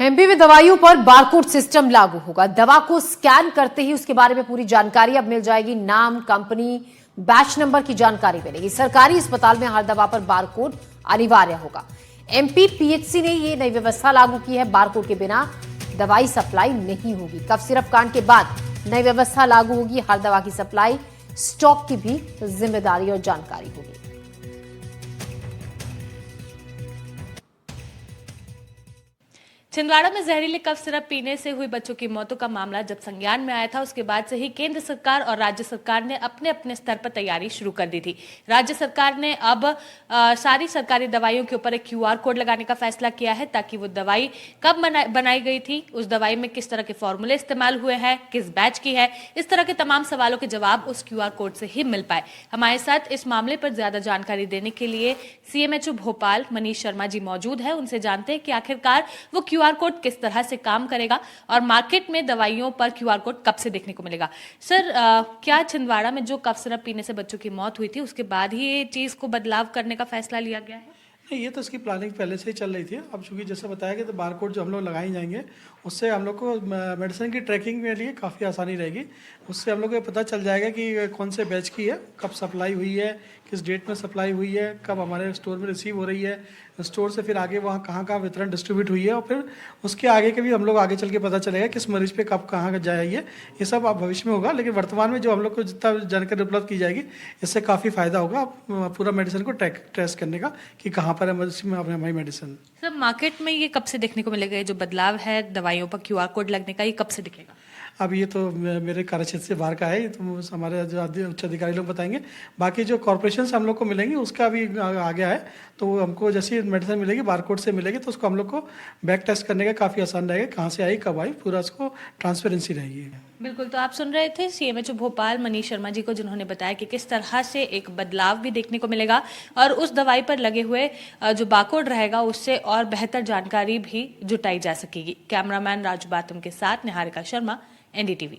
MP में दवाइयों पर बारकोड सिस्टम लागू होगा। दवा को स्कैन करते ही उसके बारे में पूरी जानकारी अब मिल जाएगी। नाम, कंपनी, बैच नंबर की जानकारी मिलेगी। सरकारी अस्पताल में हर दवा पर बारकोड अनिवार्य होगा। एमपी पीएचसी ने ये नई व्यवस्था लागू की है। बारकोड के बिना दवाई सप्लाई नहीं होगी। कफ सिरप कांड के बाद नई व्यवस्था लागू होगी। हर दवा की सप्लाई, स्टॉक की भी जिम्मेदारी और जानकारी होगी। छिंदवाड़ा में जहरीले कफ सिरप पीने से हुई बच्चों की मौतों का मामला जब संज्ञान में आया था, उसके बाद से ही केंद्र सरकार और राज्य सरकार ने अपने अपने स्तर पर तैयारी शुरू कर दी थी। राज्य सरकार ने अब सारी सरकारी दवाइयों के ऊपर एक क्यूआर कोड लगाने का फैसला किया है, ताकि वो दवाई कब बनाई गई थी, उस दवाई में किस तरह के फॉर्मूले इस्तेमाल हुए हैं, किस बैच की है, इस तरह के तमाम सवालों के जवाब उस क्यूआर कोड से ही मिल पाए। हमारे साथ इस मामले पर ज्यादा जानकारी देने के लिए सीएमएचओ भोपाल मनीष शर्मा जी मौजूद है। उनसे जानते हैं कि आखिरकार वो क्यूआर कोड किस तरह से काम करेगा और मार्केट में दवाइयों पर क्यूआर कोड कब से देखने को मिलेगा। सर, क्या छिंदवाड़ा में जो कफ सिरप पीने से बच्चों की मौत हुई थी, उसके बाद ही ये चीज को बदलाव करने का फैसला लिया गया है? नहीं, ये तो इसकी प्लानिंग पहले से ही चल रही थी। अब चूंकि जैसे बताया कि तो बारकोड जो हम लोग लगाए जाएंगे, उससे हम लोग को मेडिसिन की ट्रैकिंग के लिए काफ़ी आसानी रहेगी। उससे हम लोग को पता चल जाएगा कि कौन से बैच की है, कब सप्लाई हुई है, किस डेट में सप्लाई हुई है, कब हमारे स्टोर में रिसीव हो रही है, स्टोर से फिर आगे वहाँ कहाँ कहाँ वितरण डिस्ट्रीब्यूट हुई है, और फिर उसके आगे के भी हम लोग आगे चल के पता चलेगा किस मरीज पे कब कहाँ जाएगी। ये सब अब भविष्य में होगा, लेकिन वर्तमान में जो हम लोग को जितना जानकारी उपलब्ध की जाएगी, इससे काफ़ी फायदा होगा पूरा मेडिसिन को ट्रेस करने का कि कहाँ पर है हमारी मेडिसिन। सर, मार्केट में ये कब से देखने को मिलेगा? जो बदलाव है दवाइयों पर क्यूआर कोड लगने का, ये कब से दिखेगा? अब ये तो मेरे कार्यक्षेत्र से बाहर का है, ये तो हमारे जो उच्च अधिकारी लोग बताएंगे। बाकी जो कॉर्पोरेशन से हम लोग को मिलेंगी उसका भी आ गया है, तो हमको जैसी मेडिसिन मिलेगी बारकोड से मिलेगी, तो उसको हम लोग को बैक टेस्ट करने का काफ़ी आसान रहेगा, कहाँ से आई कब आई, पूरा उसको ट्रांसपेरेंसी रहेगी। बिल्कुल, तो आप सुन रहे थे सीएमएचओ भोपाल मनीष शर्मा जी को, जिन्होंने बताया कि किस तरह से एक बदलाव भी देखने को मिलेगा और उस दवाई पर लगे हुए जो बारकोड रहेगा उससे और बेहतर जानकारी भी जुटाई जा सकेगी। कैमरामैन राजू बातम के साथ निहारिका शर्मा, एनडीटीवी।